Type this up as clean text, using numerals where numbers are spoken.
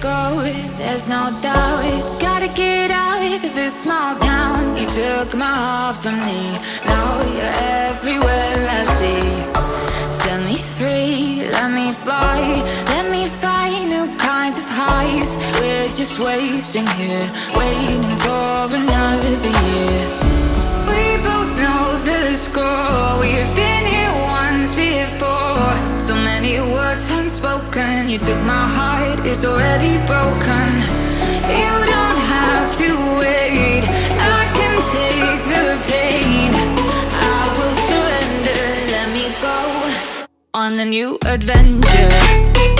go, there's no doubt. Gotta get out of this small town. You took my heart from me, now you're everywhere I see. Set me free, let me fly, let me find new kinds of highs. We're just wasting here, waiting for another year. We both know the score, we've been here once before. So many words unspoken, you took my heart, it's already broken. You don't have to wait, I can take the pain. I will surrender, let me go on a new adventure.